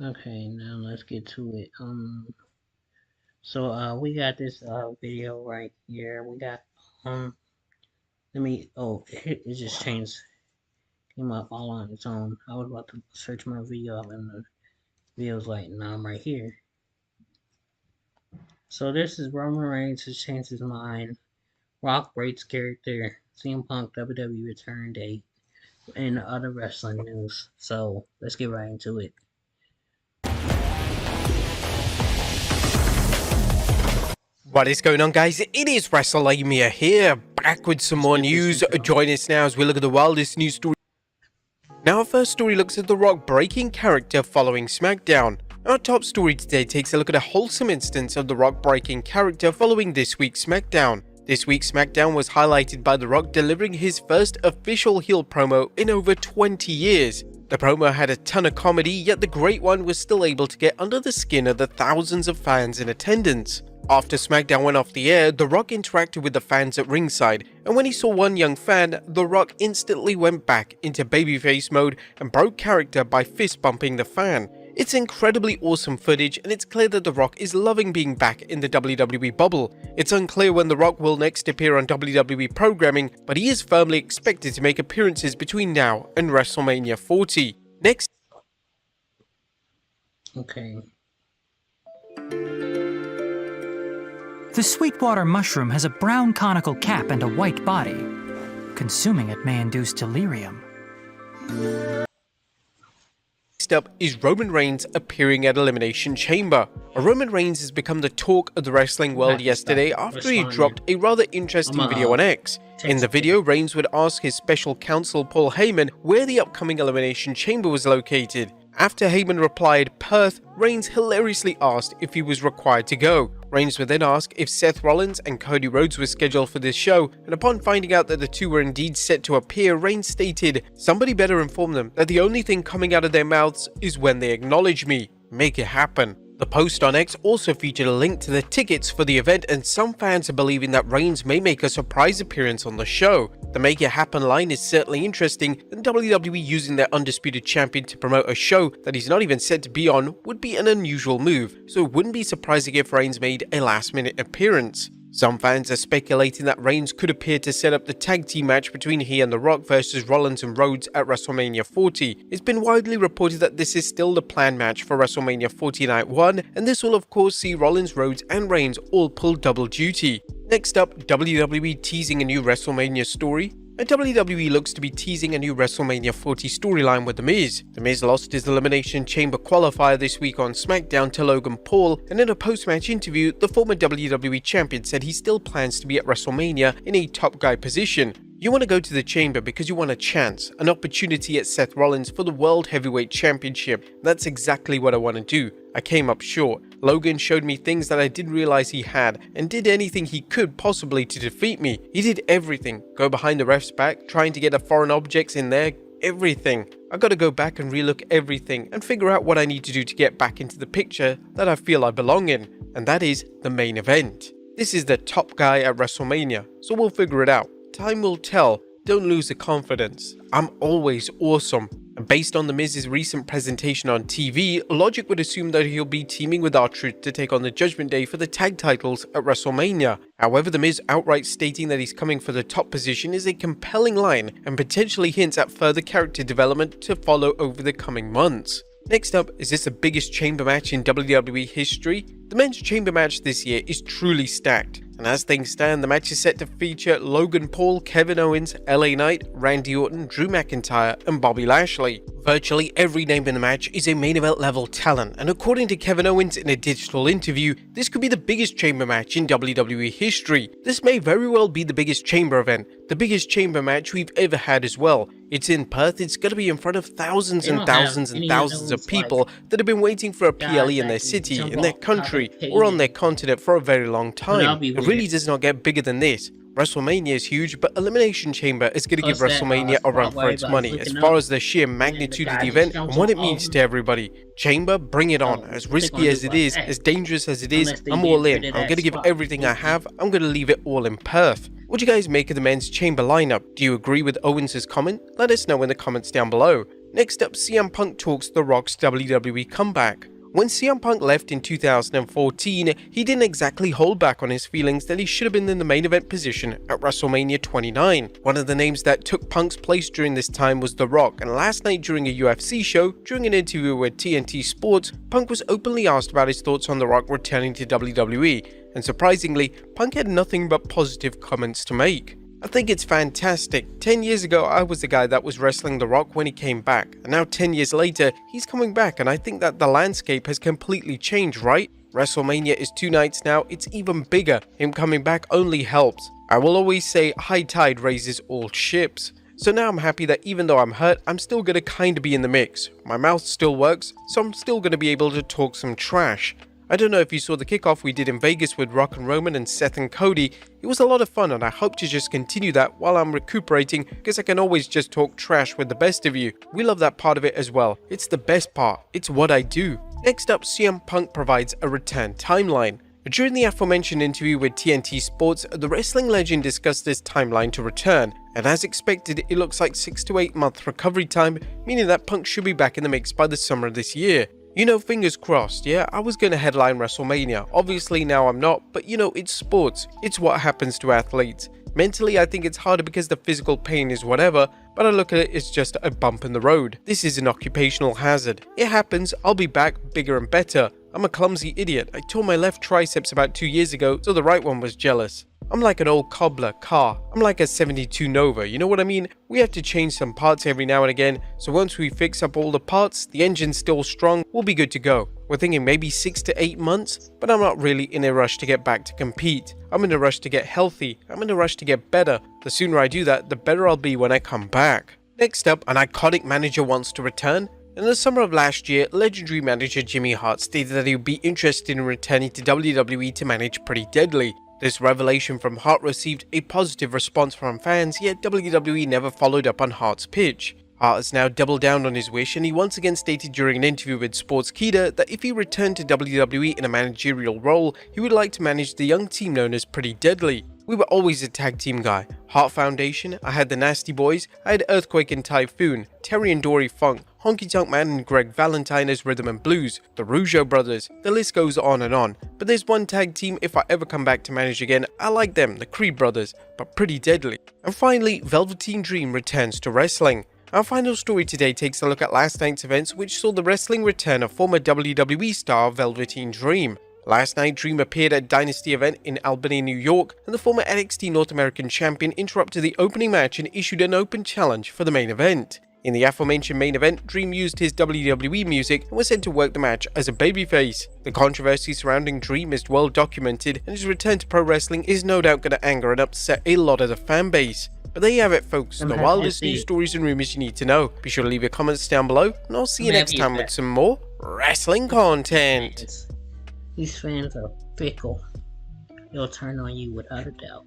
Okay, now let's get to it. So we got this video right here. We got let me it just changed, came up all on its own. I was about to search my video up and the video's like, nah, I'm right here. So this is Roman Reigns has changed his mind. Rock breaks character. CM Punk WWE return date and other wrestling news. So let's get right into it. What is going on, guys? It is WrestleMania here, back with some more news. Join us now as we look at the wildest news story. Now our first story looks at The Rock breaking character following SmackDown. Our top story today takes a look at a wholesome instance of The Rock breaking character following this week's SmackDown. This week's SmackDown was highlighted by The Rock delivering his first official heel promo in over 20 years. The promo had a ton of comedy, yet the Great One was still able to get under the skin of the thousands of fans in attendance. After SmackDown went off the air, The Rock interacted with the fans at ringside, and when he saw one young fan, The Rock instantly went back into babyface mode and broke character by fist bumping the fan. It's incredibly awesome footage, and it's clear that The Rock is loving being back in the WWE bubble. It's unclear when The Rock will next appear on WWE programming, but he is firmly expected to make appearances between now and WrestleMania 40. Next. Okay. The Sweetwater mushroom has a brown conical cap and a white body. Consuming it may induce delirium. Next up is Roman Reigns appearing at Elimination Chamber. Roman Reigns has become the talk of the wrestling world yesterday after he dropped a rather interesting video on X. In the video, Reigns would ask his special counsel Paul Heyman where the upcoming Elimination Chamber was located. After Heyman replied Perth, Reigns hilariously asked if he was required to go. Reigns would then ask if Seth Rollins and Cody Rhodes were scheduled for this show, and upon finding out that the two were indeed set to appear, Reigns stated, "Somebody better inform them that the only thing coming out of their mouths is when they acknowledge me. Make it happen." The post on X also featured a link to the tickets for the event, and some fans are believing that Reigns may make a surprise appearance on the show. The Make It Happen line is certainly interesting, and WWE using their undisputed champion to promote a show that he's not even set to be on would be an unusual move, so it wouldn't be surprising if Reigns made a last-minute appearance. Some fans are speculating that Reigns could appear to set up the tag team match between he and The Rock versus Rollins and Rhodes at WrestleMania 40. It's been widely reported that this is still the planned match for WrestleMania 40 Night 1, and this will of course see Rollins, Rhodes and Reigns all pull double duty. Next up, WWE teasing a new WrestleMania story. And WWE looks to be teasing a new WrestleMania 40 storyline with The Miz. The Miz lost his Elimination Chamber qualifier this week on SmackDown to Logan Paul, and in a post-match interview, the former WWE champion said he still plans to be at WrestleMania in a top guy position. You want to go to the chamber because you want a chance, an opportunity at Seth Rollins for the World Heavyweight Championship. That's exactly what I want to do. I came up short. Logan showed me things that I didn't realize he had, and did anything he could possibly to defeat me. He did everything. Go behind the ref's back, trying to get the foreign objects in there, everything. I gotta go back and relook everything and figure out what I need to do to get back into the picture that I feel I belong in, and that is the main event. This is the top guy at WrestleMania, so we'll figure it out. Time will tell. Don't lose the confidence. I'm always awesome. And based on The Miz's recent presentation on TV, logic would assume that he'll be teaming with R-Truth to take on the Judgment Day for the tag titles at WrestleMania. However, The Miz outright stating that he's coming for the top position is a compelling line and potentially hints at further character development to follow over the coming months. Next up, is this the biggest chamber match in WWE history? The men's chamber match this year is truly stacked, and as things stand, the match is set to feature Logan Paul, Kevin Owens, LA Knight, Randy Orton, Drew McIntyre, and Bobby Lashley. Virtually every name in the match is a main event level talent, and according to Kevin Owens in a digital interview, this could be the biggest chamber match in WWE history. This may very well be the biggest chamber event, the biggest chamber match we've ever had as well. It's in Perth, it's gonna be in front of thousands and thousands and thousands of people that have been waiting for a PLE in their city, in their country, or on their continent for a very long time. It really does not get bigger than this. WrestleMania is huge, but Elimination Chamber is going to give WrestleMania a run for its money as far as the sheer magnitude of the event and what it means to everybody. Chamber, bring it on. As risky as it is, as dangerous as it is, I'm all in. I'm going to give everything I have. I'm going to leave it all in Perth. What do you guys make of the men's chamber lineup? Do you agree with Owens' comment? Let us know in the comments down below. Next up, CM Punk talks The Rock's WWE comeback. When CM Punk left in 2014, he didn't exactly hold back on his feelings that he should have been in the main event position at WrestleMania 29. One of the names that took Punk's place during this time was The Rock, and last night during a UFC show, during an interview with TNT Sports, Punk was openly asked about his thoughts on The Rock returning to WWE, and surprisingly, Punk had nothing but positive comments to make. I think it's fantastic. 10 years ago, I was the guy that was wrestling The Rock when he came back, and now 10 years later, he's coming back, and I think that the landscape has completely changed, right? WrestleMania is 2 nights now, it's even bigger. Him coming back only helps. I will always say high tide raises all ships. So now I'm happy that even though I'm hurt, I'm still gonna kinda be in the mix. My mouth still works, so I'm still gonna be able to talk some trash. I don't know if you saw the kickoff we did in Vegas with Rock and Roman and Seth and Cody. It was a lot of fun, and I hope to just continue that while I'm recuperating, because I can always just talk trash with the best of you. We love that part of it as well. It's the best part. It's what I do. Next up, CM Punk provides a return timeline. During the aforementioned interview with TNT Sports, the wrestling legend discussed his timeline to return, and as expected, it looks like 6 to 8 month recovery time, meaning that Punk should be back in the mix by the summer of this year. You know, fingers crossed, yeah? I was gonna headline WrestleMania. Obviously now I'm not, but you know, it's sports. It's what happens to athletes. Mentally, I think it's harder because the physical pain is whatever, but I look at it as just a bump in the road. This is an occupational hazard. It happens, I'll be back, bigger and better. I'm a clumsy idiot. I tore my left triceps about 2 years ago, so the right one was jealous. I'm like an old cobbler car. I'm like a 72 Nova, you know what I mean? We have to change some parts every now and again, so once we fix up all the parts, the engine's still strong, we'll be good to go. We're thinking maybe 6 to 8 months, but I'm not really in a rush to get back to compete. I'm in a rush to get healthy. I'm in a rush to get better. The sooner I do that, the better I'll be when I come back. Next up, an iconic manager wants to return. In the summer of last year, legendary manager Jimmy Hart stated that he would be interested in returning to WWE to manage Pretty Deadly. This revelation from Hart received a positive response from fans, yet WWE never followed up on Hart's pitch. Hart has now doubled down on his wish, and he once again stated during an interview with Sportskeeda that if he returned to WWE in a managerial role, he would like to manage the young team known as Pretty Deadly. We were always a tag team guy. Hart Foundation, I had the Nasty Boys, I had Earthquake and Typhoon, Terry and Dory Funk, Honky Tonk Man and Greg Valentine as Rhythm and Blues, the Rougeau Brothers, the list goes on and on. But there's one tag team if I ever come back to manage again, I like them, the Creed Brothers, but Pretty Deadly. And finally, Velveteen Dream returns to wrestling. Our final story today takes a look at last night's events, which saw the wrestling return of former WWE star Velveteen Dream. Last night, Dream appeared at a Dynasty event in Albany, New York, and the former NXT North American Champion interrupted the opening match and issued an open challenge for the main event. In the aforementioned main event, Dream used his WWE music and was said to work the match as a babyface. The controversy surrounding Dream is well documented, and his return to pro wrestling is no doubt going to anger and upset a lot of the fan base. But there you have it, folks, the wildest news stories and rumors you need to know. Be sure to leave your comments down below, and I'll see you next time with some more wrestling content. These fans are fickle. They'll turn on you without a doubt.